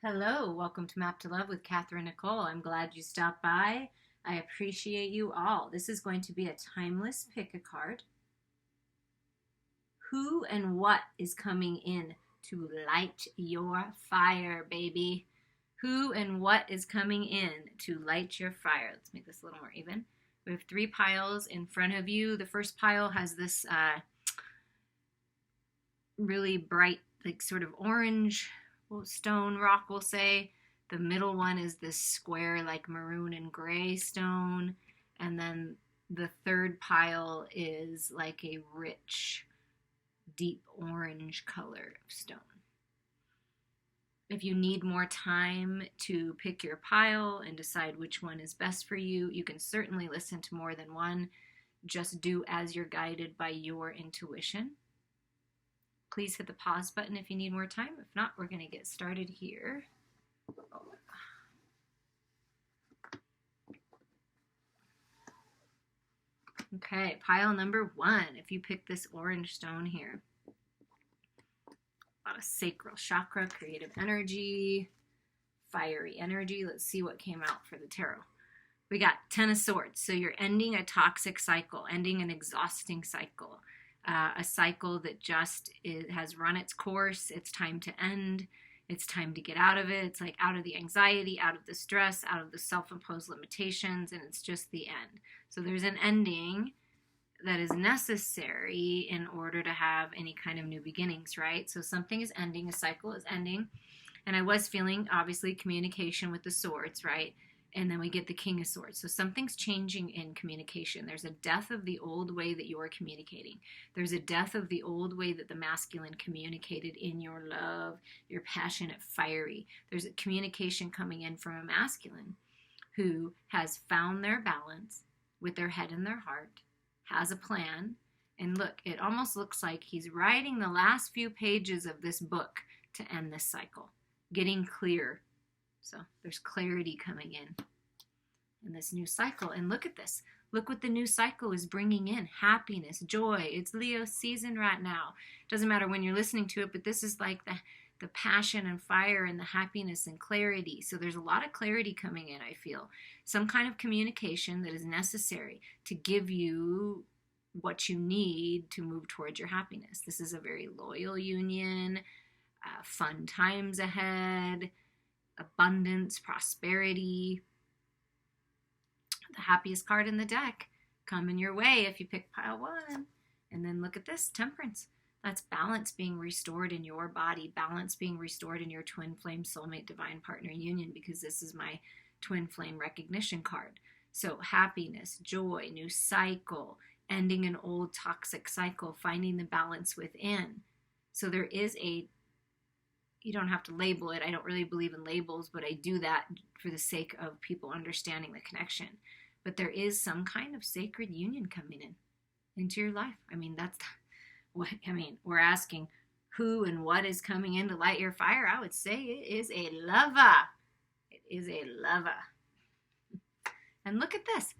Hello, welcome to Map to Love with Katherine Nichole. I'm glad you stopped by. I appreciate you all. This is going to be a timeless pick a card. Who and what is coming in to light your fire, baby? Who and what is coming in to light your fire? Let's make this a little more even. We have 3 piles in front of you. The first pile has this really bright, like sort of orange stone rock, we'll say. The middle one is this square, like maroon and gray stone. And then the third pile is like a rich, deep orange color of stone. If you need more time to pick your pile and decide which one is best for you, you can certainly listen to more than one. Just do as you're guided by your intuition. Please hit the pause button if you need more time. If not, we're going to get started here. Okay, pile number 1. If you pick this orange stone here, a lot of sacral chakra, creative energy, fiery energy. Let's see what came out for the tarot. We got 10 of Swords. So you're ending a toxic cycle, ending an exhausting cycle. A cycle that just has run its course. It's time to end. It's time to get out of it. It's like out of the anxiety, out of the stress, out of the self-imposed limitations, and it's just the end. So there's an ending that is necessary in order to have any kind of new beginnings, right? So something is ending, a cycle is ending. And I was feeling, obviously, communication with the Swords, right? And then we get the King of Swords. So something's changing in communication. There's a death of the old way that you are communicating. There's a death of the old way that the masculine communicated in your love, your passionate, fiery. There's a communication coming in from a masculine who has found their balance with their head and their heart, has a plan. And look, it almost looks like he's writing the last few pages of this book to end this cycle, getting clear. So there's clarity coming in this new cycle. And look at this. Look what the new cycle is bringing in. Happiness, joy. It's Leo season right now. Doesn't matter when you're listening to it, but this is like the passion and fire and the happiness and clarity. So there's a lot of clarity coming in, I feel. Some kind of communication that is necessary to give you what you need to move towards your happiness. This is a very loyal union, fun times ahead, abundance, prosperity. The happiest card in the deck coming your way if you pick pile 1. And then look at this, Temperance. That's balance being restored in your body, balance being restored in your twin flame soulmate divine partner union, because this is my twin flame recognition card. So happiness, joy, new cycle, ending an old toxic cycle, finding the balance within. So there is you don't have to label it. I don't really believe in labels, but I do that for the sake of people understanding the connection. But there is some kind of sacred union coming into your life. I mean, that's what, we're asking who and what is coming in to light your fire. I would say it is a lover. It is a lover. And look at this.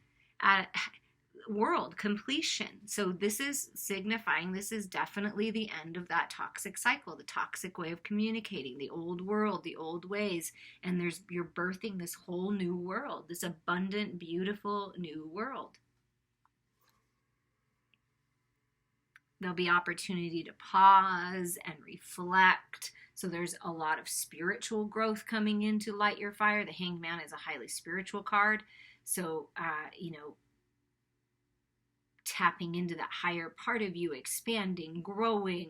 World completion. So this is signifying this is definitely the end of that toxic cycle, the toxic way of communicating, the old world, the old ways, and you're birthing this whole new world, this abundant, beautiful new world. There'll be opportunity to pause and reflect. So there's a lot of spiritual growth coming in to light your fire. The Hanged Man is a highly spiritual card. So, tapping into that higher part of you, expanding, growing,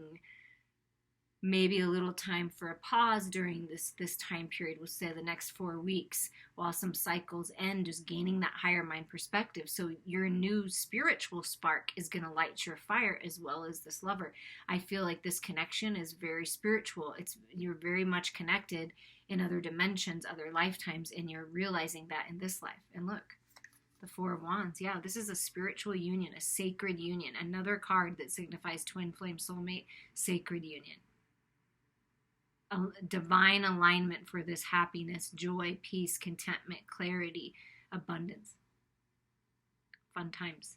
maybe a little time for a pause during this time period. We'll say the next 4 weeks while some cycles end, just gaining that higher mind perspective. So your new spiritual spark is going to light your fire as well as this lover. I feel like this connection is very spiritual. You're very much connected in other dimensions, other lifetimes, and you're realizing that in this life. And look, the 4 of Wands. Yeah, this is a spiritual union, a sacred union. Another card that signifies twin flame soulmate, sacred union. A divine alignment for this happiness, joy, peace, contentment, clarity, abundance. Fun times.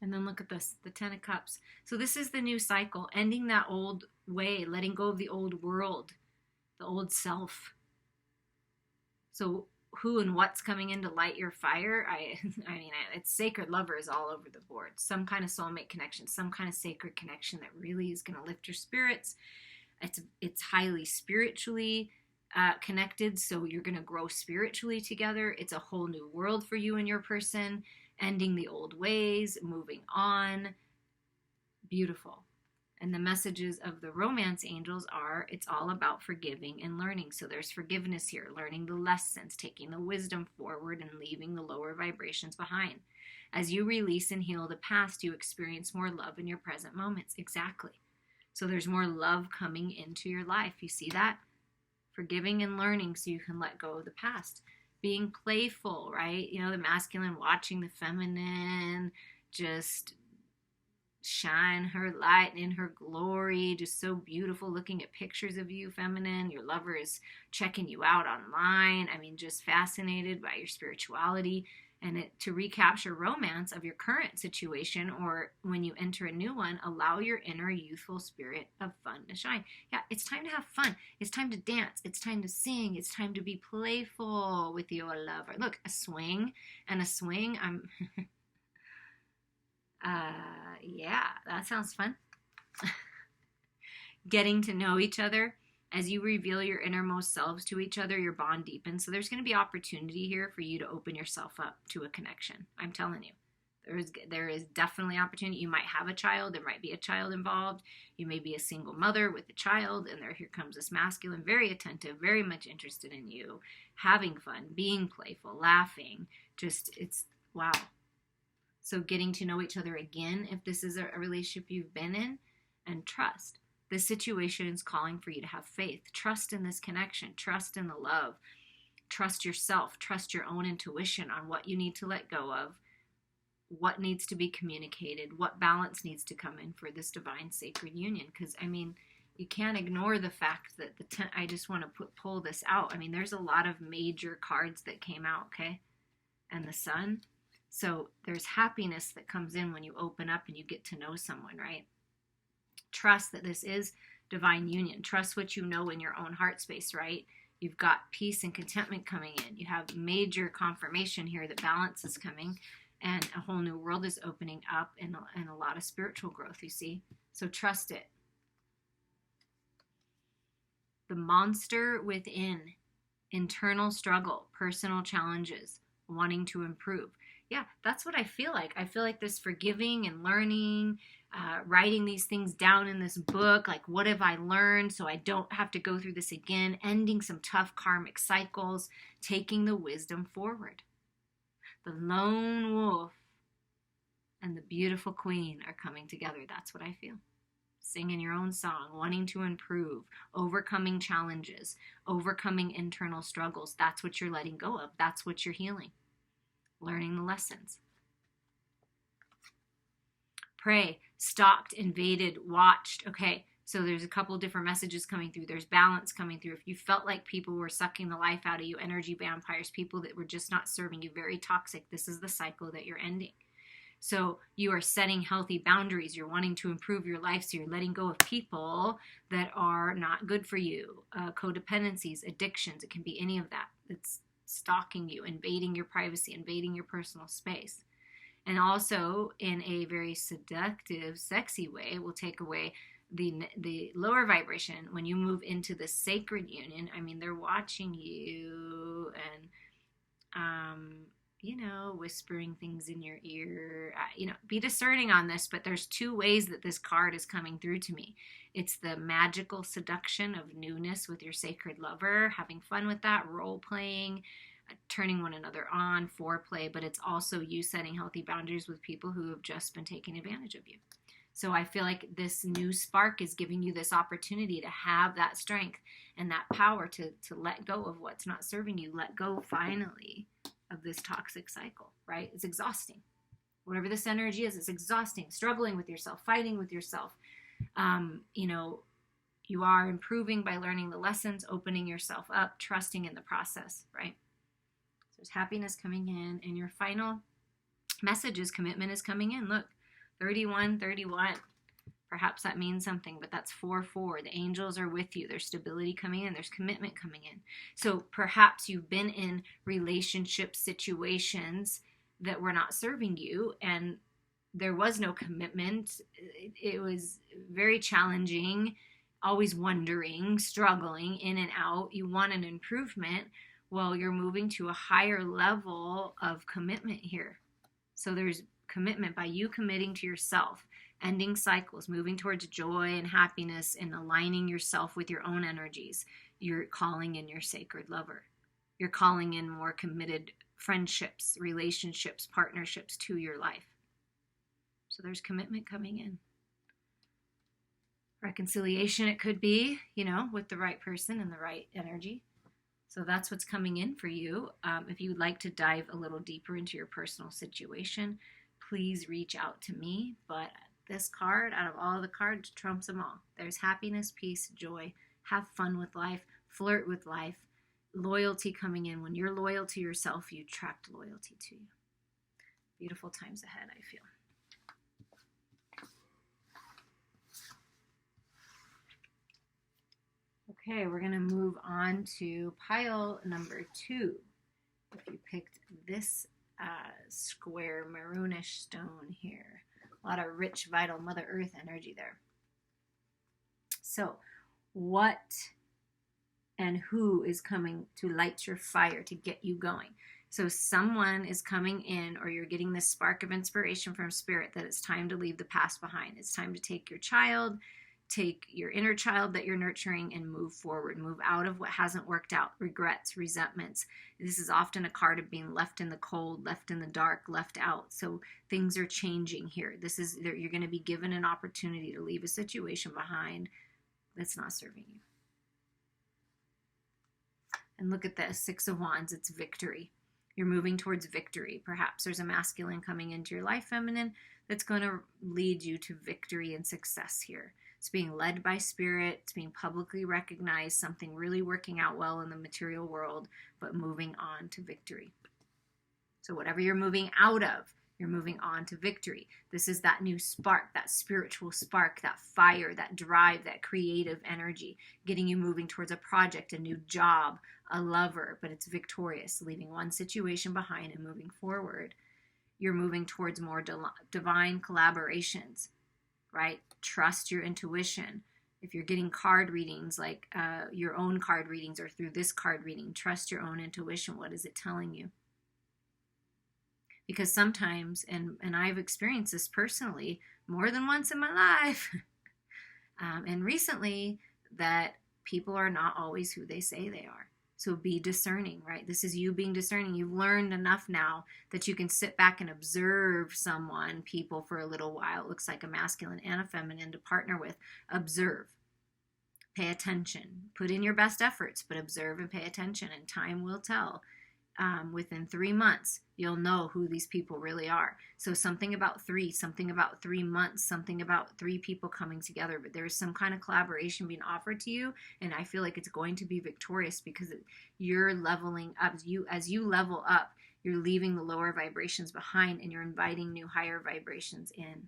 And then look at this, the 10 of Cups. So this is the new cycle, ending that old way, letting go of the old world, the old self. So who and what's coming in to light your fire? I mean, it's sacred lovers all over the board. Some kind of soulmate connection, some kind of sacred connection that really is going to lift your spirits. It's highly spiritually connected, so you're going to grow spiritually together. It's a whole new world for you and your person, ending the old ways, moving on. Beautiful. And the messages of the romance angels are, it's all about forgiving and learning. So there's forgiveness here, learning the lessons, taking the wisdom forward and leaving the lower vibrations behind. As you release and heal the past, you experience more love in your present moments. Exactly. So there's more love coming into your life. You see that? Forgiving and learning so you can let go of the past. Being playful, right? You know, the masculine watching the feminine just shine her light in her glory, just so beautiful, looking at pictures of you, feminine. Your lover is checking you out online. I mean, just fascinated by your spirituality. And to recapture romance of your current situation, or when you enter a new one, allow your inner youthful spirit of fun to shine. Yeah, it's time to have fun. It's time to dance. It's time to sing. It's time to be playful with your lover. Look, a swing and a swing. Yeah, that sounds fun. Getting to know each other. As you reveal your innermost selves to each other, your bond deepens. So there's going to be opportunity here for you to open yourself up to a connection. I'm telling you. There is definitely opportunity. You might have a child. There might be a child involved. You may be a single mother with a child, and here comes this masculine, very attentive, very much interested in you, having fun, being playful, laughing. It's wow. So getting to know each other again, if this is a relationship you've been in, and trust. This situation is calling for you to have faith. Trust in this connection. Trust in the love. Trust yourself. Trust your own intuition on what you need to let go of, what needs to be communicated, what balance needs to come in for this divine sacred union. Because, I mean, you can't ignore the fact that I just want to pull this out. I mean, there's a lot of major cards that came out, okay? And the Sun. So there's happiness that comes in when you open up and you get to know someone, right? Trust that this is divine union. Trust what you know in your own heart space, right? You've got peace and contentment coming in. You have major confirmation here that balance is coming and a whole new world is opening up and a lot of spiritual growth, you see? So trust it. The monster within, internal struggle, personal challenges, wanting to improve. Yeah, that's what I feel like. I feel like this forgiving and learning, writing these things down in this book, like what have I learned so I don't have to go through this again, ending some tough karmic cycles, taking the wisdom forward. The lone wolf and the beautiful queen are coming together. That's what I feel. Singing your own song, wanting to improve, overcoming challenges, overcoming internal struggles. That's what you're letting go of. That's what you're healing. Learning the lessons. Prey, stalked, invaded, watched. Okay, so there's a couple different messages coming through. There's balance coming through. If you felt like people were sucking the life out of you, energy vampires, people that were just not serving you, very toxic, this is the cycle that you're ending. So you are setting healthy boundaries. You're wanting to improve your life, so you're letting go of people that are not good for you. Codependencies, addictions, it can be any of that. It's stalking you, invading your privacy, invading your personal space. And also, in a very seductive, sexy way, it will take away the lower vibration. When you move into the sacred union, I mean, they're watching you and, whispering things in your ear. Be discerning on this, but there's two ways that this card is coming through to me. It's the magical seduction of newness with your sacred lover, having fun with that, role-playing, turning one another on, foreplay, but it's also you setting healthy boundaries with people who have just been taking advantage of you. So I feel like this new spark is giving you this opportunity to have that strength and that power to let go of what's not serving you. Let go, finally, of this toxic cycle, right? It's exhausting. Whatever this energy is, it's exhausting. Struggling with yourself, fighting with yourself. You are improving by learning the lessons, opening yourself up, trusting in the process, right? So there's happiness coming in, and your final message is commitment is coming in. Look, 31, 31. Perhaps that means something, but that's 4-4. The angels are with you. There's stability coming in. There's commitment coming in. So perhaps you've been in relationship situations that were not serving you, and there was no commitment. It was very challenging, always wondering, struggling in and out. You want an improvement. Well, you're moving to a higher level of commitment here. So there's commitment by you committing to yourself, ending cycles, moving towards joy and happiness, and aligning yourself with your own energies. You're calling in your sacred lover. You're calling in more committed friendships, relationships, partnerships to your life. So there's commitment coming in. Reconciliation, it could be, with the right person and the right energy. So that's what's coming in for you. If you would like to dive a little deeper into your personal situation, please reach out to me. But this card, out of all the cards, trumps them all. There's happiness, peace, joy. Have fun with life. Flirt with life. Loyalty coming in. When you're loyal to yourself, you attract loyalty to you. Beautiful times ahead, I feel. Okay, we're going to move on to pile number 2. If you picked this square maroonish stone here. A lot of rich, vital Mother Earth energy there. So, what and who is coming to light your fire to get you going? So someone is coming in, or you're getting this spark of inspiration from Spirit that it's time to leave the past behind. It's time to take your child, take your inner child that you're nurturing, and move forward. Move out of what hasn't worked out. Regrets, resentments. This is often a card of being left in the cold, left in the dark, left out. So things are changing here. You're going to be given an opportunity to leave a situation behind that's not serving you. And look at this, 6 of Wands. It's victory. You're moving towards victory. Perhaps there's a masculine coming into your life, feminine, that's going to lead you to victory and success here. It's being led by Spirit. It's being publicly recognized, something really working out well in the material world, but moving on to victory. So whatever you're moving out of, you're moving on to victory. This is that new spark, that spiritual spark, that fire, that drive, that creative energy, getting you moving towards a project, a new job, a lover, but it's victorious, leaving one situation behind and moving forward. You're moving towards more divine collaborations, right? Trust your intuition. If you're getting card readings, like your own card readings or through this card reading, trust your own intuition. What is it telling you? Because sometimes, and I've experienced this personally more than once in my life, and recently, that people are not always who they say they are. So be discerning, right? This is you being discerning. You've learned enough now that you can sit back and observe people for a little while. It looks like a masculine and a feminine to partner with. Observe. Pay attention. Put in your best efforts, but observe and pay attention, and time will tell. Within 3 months, you'll know who these people really are. So something about 3 months, something about 3 people coming together, but there's some kind of collaboration being offered to you, and I feel like it's going to be victorious because you're leveling up. As you level up, you're leaving the lower vibrations behind, and you're inviting new higher vibrations in.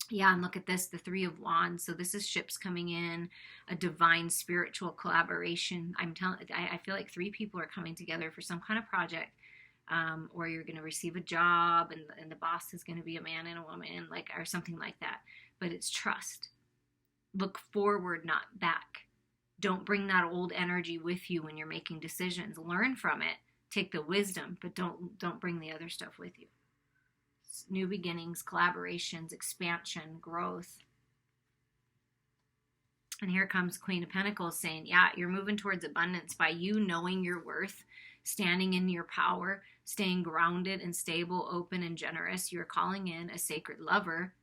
Yeah, and look at this, the 3 of Wands. So this is ships coming in, a divine spiritual collaboration. I feel like 3 people are coming together for some kind of project, or you're going to receive a job, and the boss is going to be a man and a woman, or something like that. But it's trust. Look forward, not back. Don't bring that old energy with you when you're making decisions. Learn from it. Take the wisdom, but don't bring the other stuff with you. New beginnings, collaborations, expansion, growth. And here comes Queen of Pentacles saying, yeah, you're moving towards abundance by you knowing your worth, standing in your power, staying grounded and stable, open and generous. You're calling in a sacred lover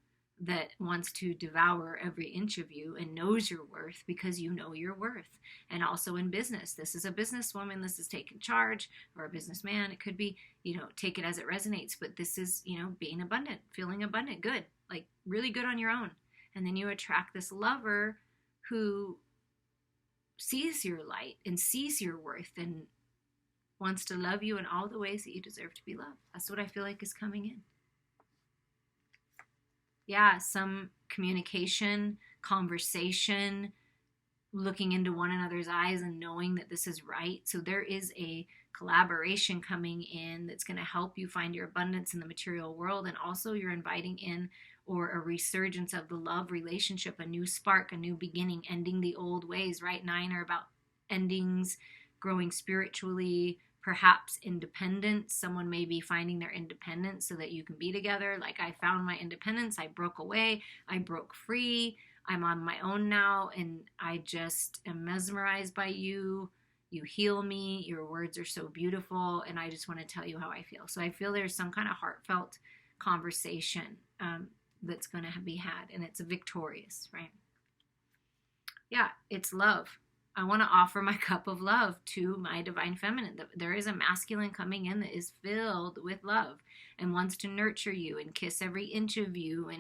that wants to devour every inch of you and knows your worth because you know your worth. And also in business, this is a businesswoman, this is taking charge, or a businessman. It could be, take it as it resonates, but this is, being abundant, feeling abundant, good, really good on your own. And then you attract this lover who sees your light and sees your worth and wants to love you in all the ways that you deserve to be loved. That's what I feel like is coming in. yeah, some communication, conversation, looking into one another's eyes and knowing that this is right. So there is a collaboration coming in that's going to help you find your abundance in the material world. And also you're inviting in, or a resurgence of the love relationship, a new spark, a new beginning, ending the old ways, right? 9 are about endings, growing spiritually, perhaps independence. Someone may be finding their independence so that you can be together. Like, I found my independence, I broke away, I broke free, I'm on my own now, and I just am mesmerized by you. You heal me, your words are so beautiful, and I just want to tell you how I feel. So I feel there's some kind of heartfelt conversation that's going to be had, and it's victorious, right? Yeah, it's love. I want to offer my cup of love to my divine feminine. There is a masculine coming in that is filled with love and wants to nurture you and kiss every inch of you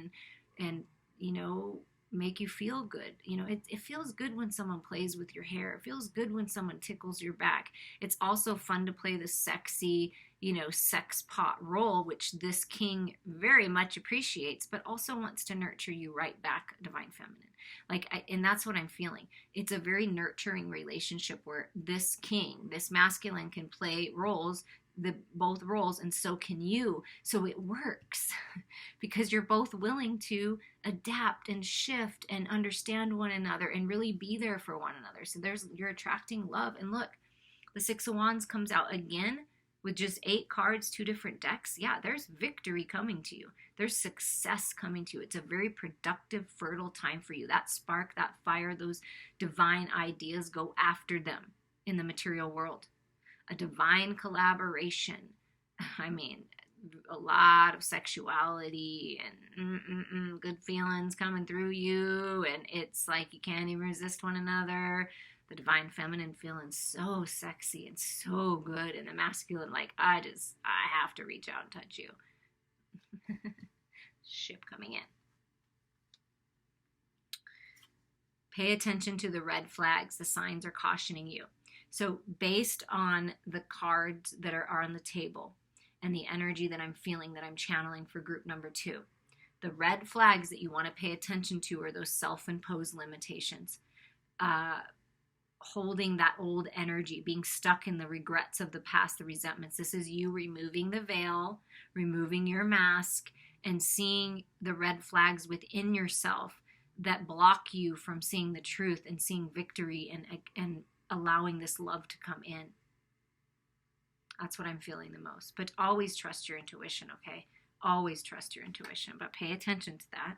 and you know, make you feel good. You know, it feels good when someone plays with your hair. It feels good when someone tickles your back. It's also fun to play the sexy, you know, sex pot role, which this king very much appreciates, but also wants to nurture you right back, divine feminine. And that's what I'm feeling. It's a very nurturing relationship where this king, this masculine, can play roles, both roles, and so can you. So it works because you're both willing to adapt and shift and understand one another and really be there for one another. So you're attracting love. And look, the 6 of Wands comes out again with just 8 cards, 2 different decks. Yeah, there's victory coming to you. There's success coming to you. It's a very productive, fertile time for you. That spark, that fire, those divine ideas, go after them in the material world. A divine collaboration. I mean, a lot of sexuality and good feelings coming through you, and it's like you can't even resist one another. The divine feminine feeling so sexy and so good, and the masculine like, I have to reach out and touch you. Ship coming in. Pay attention to the red flags. The signs are cautioning you. So based on the cards that are on the table and the energy that I'm feeling, that I'm channeling for group number 2, the red flags that you want to pay attention to are those self-imposed limitations. Holding that old energy, being stuck in the regrets of the past, the resentments. This is you removing the veil, removing your mask, and seeing the red flags within yourself that block you from seeing the truth and seeing victory and allowing this love to come in. That's what I'm feeling the most. But always trust your intuition, okay? Always trust your intuition, but pay attention to that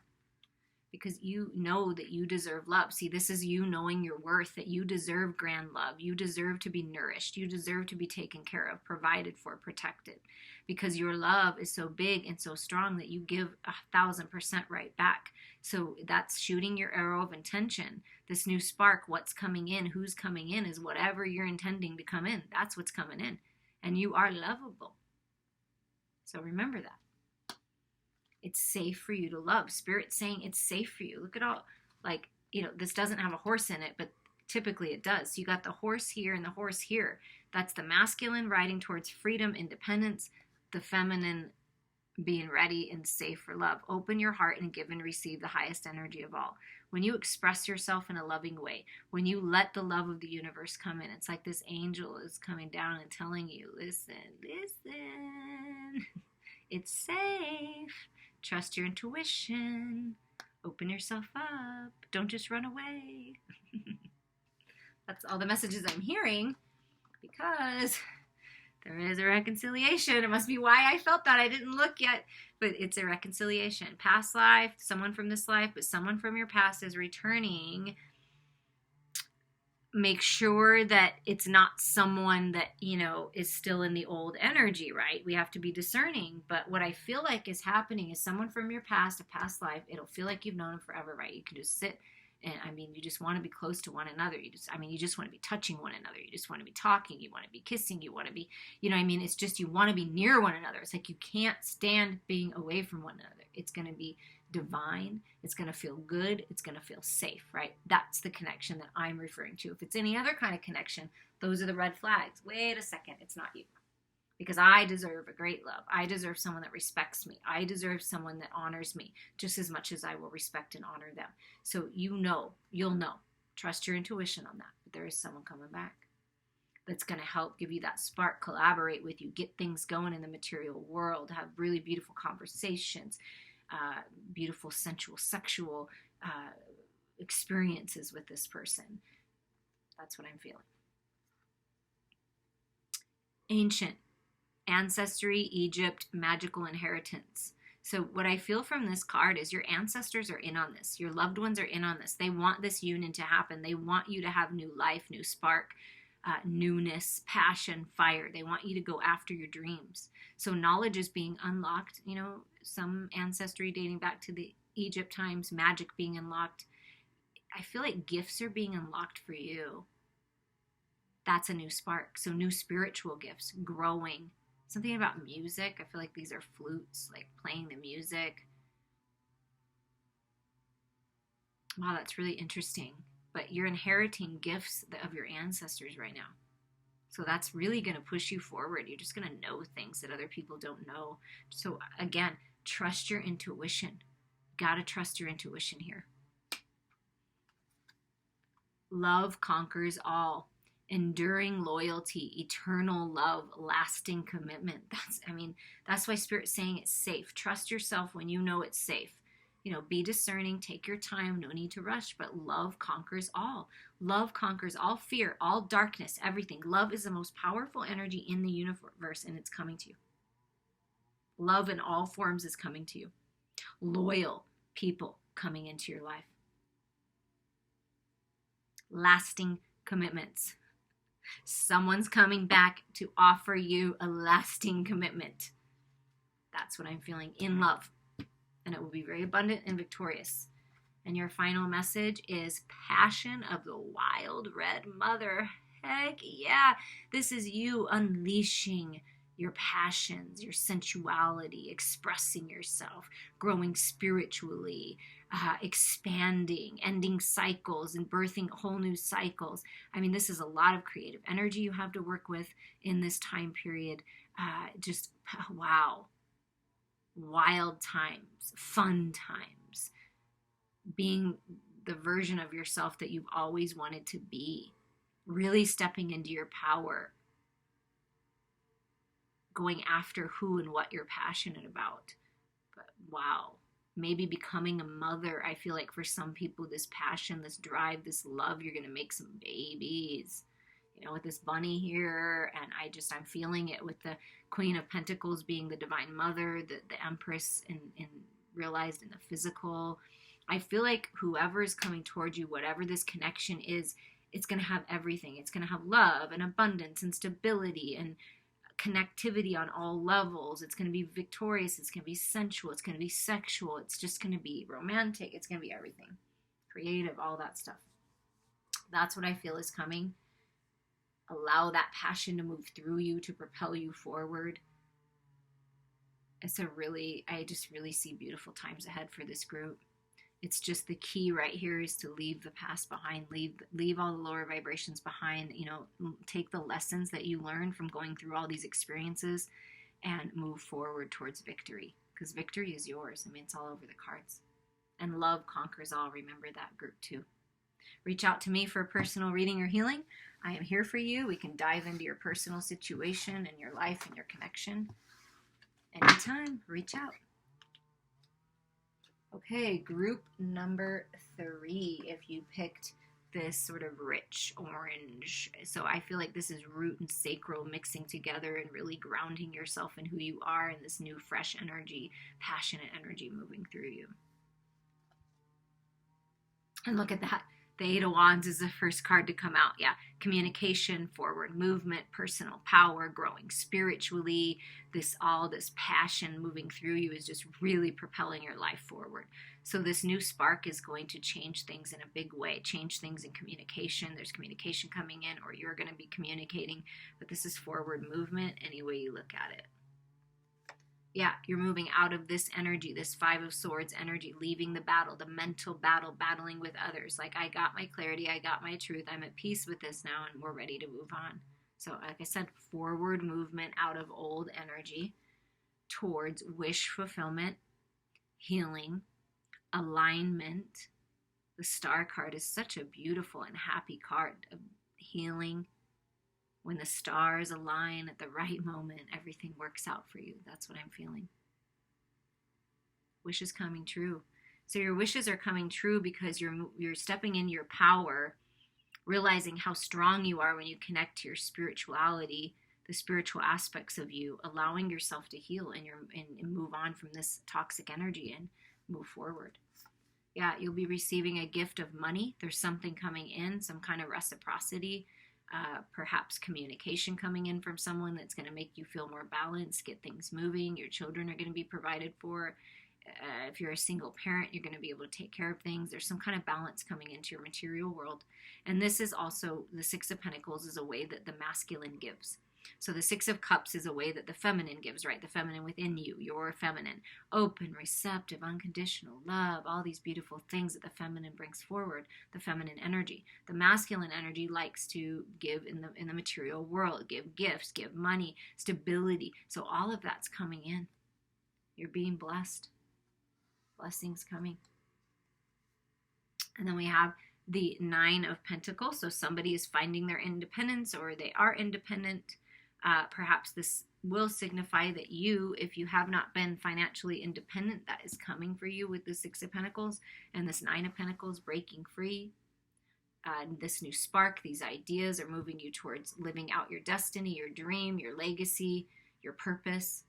because you know that you deserve love. See, this is you knowing your worth, that you deserve grand love. You deserve to be nourished. You deserve to be taken care of, provided for, protected, because your love is so big and so strong that you give 1,000% right back. So that's shooting your arrow of intention. This new spark, what's coming in, who's coming in, is whatever you're intending to come in. That's what's coming in. And you are lovable. So remember that. It's safe for you to love. Spirit's saying it's safe for you. Look at all, like, you know, this doesn't have a horse in it, but typically it does. So you got the horse here and the horse here. That's the masculine riding towards freedom, independence, the feminine being ready and safe for love. Open your heart and give and receive the highest energy of all. When you express yourself in a loving way, when you let the love of the universe come in, it's like this angel is coming down and telling you, listen, it's safe. Trust your intuition. Open yourself up. Don't just run away. That's all the messages I'm hearing because there is a reconciliation. It must be why I felt that. I didn't look yet, but it's a reconciliation. Past life, someone from this life, but someone from your past is returning. Make sure that it's not someone that, you know, is still in the old energy, right? We have to be discerning. But what I feel like is happening is someone from your past, a past life. It'll feel like you've known them forever, right? You can just sit and, I mean, you just want to be close to one another. You just want to be touching one another. You just want to be talking. You want to be kissing. You want to be, you know what I mean? It's just you want to be near one another. It's like you can't stand being away from one another. It's going to be divine. It's going to feel good. It's going to feel safe, right? That's the connection that I'm referring to. If it's any other kind of connection, those are the red flags. Wait a second. It's not you. because I deserve a great love. I deserve someone that respects me. I deserve someone that honors me just as much as I will respect and honor them. So you'll know. Trust your intuition on that. But there is someone coming back that's going to help give you that spark, collaborate with you, get things going in the material world, have really beautiful conversations, beautiful sensual, sexual experiences with this person. That's what I'm feeling. Ancient, ancestry, Egypt, magical inheritance. So what I feel from this card is your ancestors are in on this. Your loved ones are in on this. They want this union to happen. They want you to have new life, new spark, newness, passion, fire. They want you to go after your dreams. So knowledge is being unlocked. You know, some ancestry dating back to the Egypt times, magic being unlocked. I feel like gifts are being unlocked for you. That's a new spark. So new spiritual gifts, growing. Something about music. I feel like these are flutes, like playing the music. Wow, that's really interesting. But you're inheriting gifts of your ancestors right now. So that's really going to push you forward. You're just going to know things that other people don't know. So again, trust your intuition. Got to trust your intuition here. Love conquers all. Enduring loyalty, eternal love, lasting commitment. That's why Spirit's saying it's safe. Trust yourself when you know it's safe. You know, be discerning, take your time, no need to rush, but love conquers all. Love conquers all fear, all darkness, everything. Love is the most powerful energy in the universe, and it's coming to you. Love in all forms is coming to you. Loyal people coming into your life. Lasting commitments. Someone's coming back to offer you a lasting commitment. That's what I'm feeling in love. And it will be very abundant and victorious. And your final message is passion of the wild red mother. Heck yeah. This is you unleashing your passions, your sensuality, expressing yourself, growing spiritually, expanding, ending cycles and birthing whole new cycles. I mean, this is a lot of creative energy you have to work with in this time period. Wow. Wild times, fun times, being the version of yourself that you've always wanted to be, really stepping into your power, going after who and what you're passionate about. But wow, maybe becoming a mother. I feel like for some people, this passion, this drive, this love, you're going to make some babies, you know, with this bunny here. And I'm feeling it with the Queen of Pentacles being the Divine Mother, the Empress in realized in the physical. I feel like whoever is coming towards you, whatever this connection is, it's going to have everything. It's going to have love and abundance and stability and connectivity on all levels. It's going to be victorious. It's going to be sensual. It's going to be sexual. It's just going to be romantic. It's going to be everything. Creative, all that stuff. That's what I feel is coming. Allow that passion to move through you, to propel you forward. I just really see beautiful times ahead for this group. It's just the key right here is to leave the past behind, leave all the lower vibrations behind, you know, take the lessons that you learned from going through all these experiences and move forward towards victory, because victory is yours. I mean, it's all over the cards. And love conquers all. Remember that group too. Reach out to me for a personal reading or healing. I am here for you. We can dive into your personal situation and your life and your connection. Anytime, reach out. Okay, group number 3, if you picked this sort of rich orange. So I feel like this is root and sacral mixing together and really grounding yourself in who you are and this new fresh energy, passionate energy moving through you. And look at that. The Eight of Wands is the first card to come out. Yeah, communication, forward movement, personal power, growing spiritually. This passion moving through you is just really propelling your life forward. So this new spark is going to change things in a big way, change things in communication. There's communication coming in, or you're going to be communicating, but this is forward movement any way you look at it. Yeah, you're moving out of this energy, this Five of Swords energy, leaving the battle, the mental battle, battling with others. Like, I got my clarity, I got my truth, I'm at peace with this now, and we're ready to move on. So like I said, forward movement out of old energy towards wish fulfillment, healing, alignment. The star card is such a beautiful and happy card of healing. When the stars align at the right moment, everything works out for you. That's what I'm feeling. Wishes coming true. So your wishes are coming true because you're stepping in your power, realizing how strong you are when you connect to your spirituality, the spiritual aspects of you, allowing yourself to heal and move on from this toxic energy and move forward. Yeah, you'll be receiving a gift of money. There's something coming in, some kind of reciprocity, perhaps communication coming in from someone that's going to make you feel more balanced, get things moving. Your children are going to be provided for. If you're a single parent, you're going to be able to take care of things. There's some kind of balance coming into your material world. And this is also, the Six of Pentacles is a way that the masculine gives. So the Six of Cups is a way that the feminine gives, right? The feminine within you, your feminine, open, receptive, unconditional, love, all these beautiful things that the feminine brings forward, the feminine energy. The masculine energy likes to give in the material world, give gifts, give money, stability. So all of that's coming in. You're being blessed. Blessings coming. And then we have the Nine of Pentacles. So somebody is finding their independence, or they are independent. Perhaps this will signify that you, if you have not been financially independent, that is coming for you with the Six of Pentacles and this Nine of Pentacles, breaking free. This new spark, these ideas are moving you towards living out your destiny, your dream, your legacy, your purpose.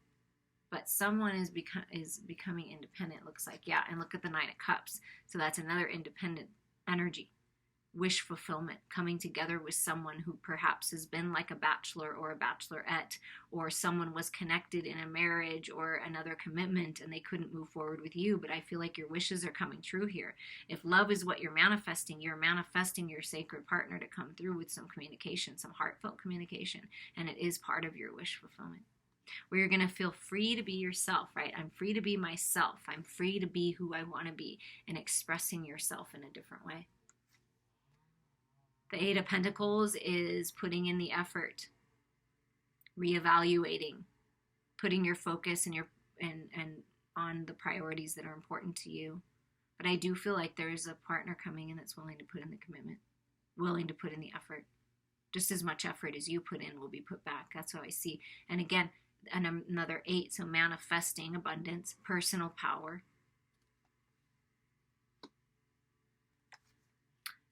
But someone is becoming independent, looks like. Yeah, and look at the Nine of Cups. So that's another independent energy. Wish fulfillment, coming together with someone who perhaps has been like a bachelor or a bachelorette, or someone was connected in a marriage or another commitment and they couldn't move forward with you. But I feel like your wishes are coming true here. If love is what you're manifesting your sacred partner to come through with some communication, some heartfelt communication, and it is part of your wish fulfillment, where you're going to feel free to be yourself, right? I'm free to be myself. I'm free to be who I want to be, and expressing yourself in a different way. The Eight of Pentacles is putting in the effort, reevaluating, putting your focus and on the priorities that are important to you. But I do feel like there is a partner coming in that's willing to put in the commitment, willing to put in the effort. Just as much effort as you put in will be put back. That's how I see. And again, another 8, so manifesting abundance, personal power.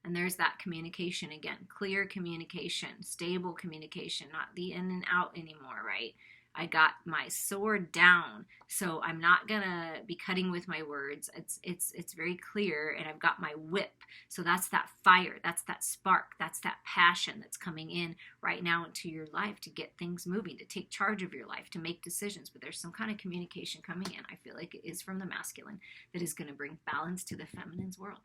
And there's that communication again, clear communication, stable communication, not the in and out anymore, right? I got my sword down, so I'm not gonna be cutting with my words. It's very clear, and I've got my whip. So that's that fire, that's that spark, that's that passion that's coming in right now into your life to get things moving, to take charge of your life, to make decisions. But there's some kind of communication coming in. I feel like it is from the masculine that is going to bring balance to the feminine's world.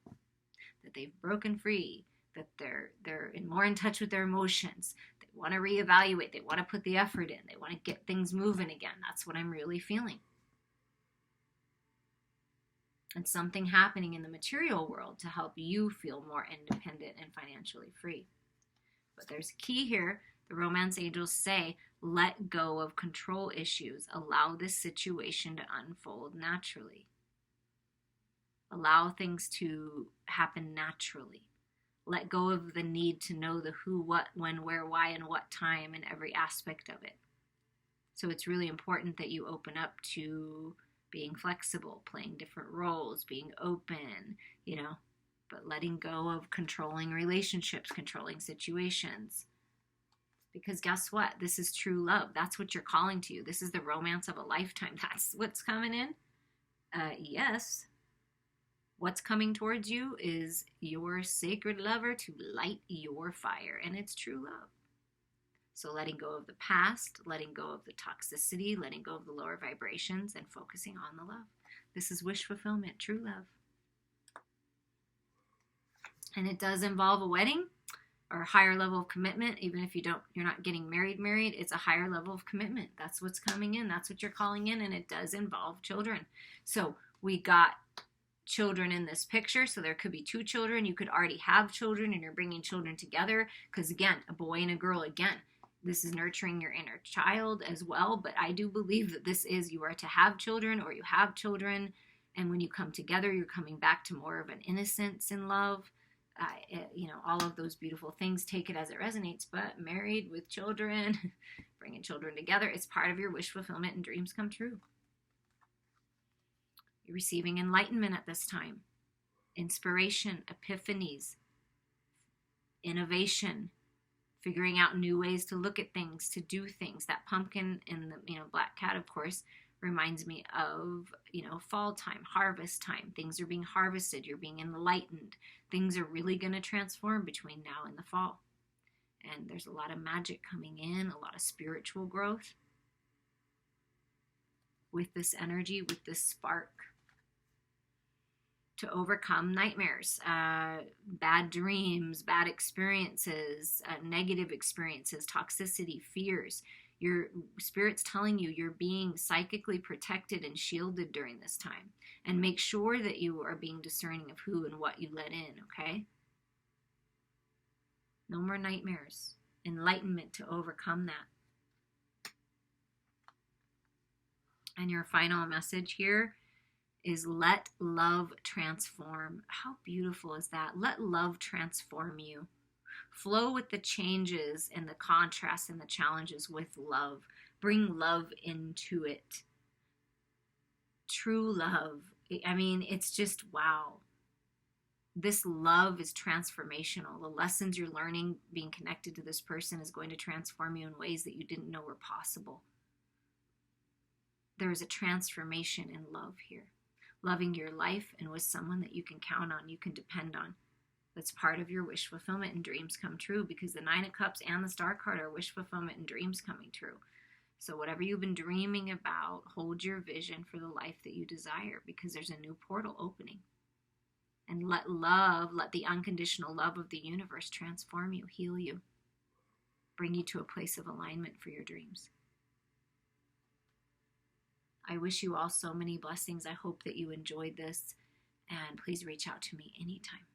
That they've broken free, that they're more in touch with their emotions. They want to reevaluate. They want to put the effort in. They want to get things moving again. That's what I'm really feeling. And something happening in the material world to help you feel more independent and financially free. But there's a key here. The romance angels say, let go of control issues. Allow this situation to unfold naturally. Allow things to happen naturally. Let go of the need to know the who, what, when, where, why, and what time in every aspect of it. So it's really important that you open up to being flexible, playing different roles, being open, but letting go of controlling relationships, controlling situations. Because guess what? This is true love. That's what you're calling to you. This is the romance of a lifetime. That's what's coming in. Yes. What's coming towards you is your sacred lover to light your fire, and it's true love. So letting go of the past, letting go of the toxicity, letting go of the lower vibrations, and focusing on the love. This is wish fulfillment, true love. And it does involve a wedding or a higher level of commitment. Even if you're not getting married, it's a higher level of commitment. That's what's coming in. That's what you're calling in, and it does involve children. So we got children in this picture, so there could be 2 children. You could already have children and you're bringing children together, because again, a boy and a girl, again, This is nurturing your inner child as well, but I do believe that this is, you are to have children or you have children, and when you come together, you're coming back to more of an innocence in love. All of those beautiful things, take it as it resonates, but married with children, bringing children together, it's part of your wish fulfillment and dreams come true. You're receiving enlightenment at this time, inspiration, epiphanies, innovation, figuring out new ways to look at things, to do things. That pumpkin in the black cat, of course, reminds me of fall time, harvest time. Things are being harvested, you're being enlightened. Things are really going to transform between now and the fall. And there's a lot of magic coming in, a lot of spiritual growth with this energy, with this spark. To overcome nightmares, bad dreams, bad experiences, negative experiences, toxicity, fears. Your spirit's telling you you're being psychically protected and shielded during this time. And make sure that you are being discerning of who and what you let in, okay? No more nightmares. Enlightenment to overcome that. And your final message here is let love transform. How beautiful is that? Let love transform you. Flow with the changes and the contrasts and the challenges with love. Bring love into it. True love. I mean, it's just wow. This love is transformational. The lessons you're learning being connected to this person is going to transform you in ways that you didn't know were possible. There is a transformation in love here. Loving your life and with someone that you can count on, you can depend on. That's part of your wish fulfillment and dreams come true, because the Nine of Cups and the Star card are wish fulfillment and dreams coming true. So whatever you've been dreaming about, hold your vision for the life that you desire, because there's a new portal opening. And let love, let the unconditional love of the universe transform you, heal you, bring you to a place of alignment for your dreams. I wish you all so many blessings. I hope that you enjoyed this, and please reach out to me anytime.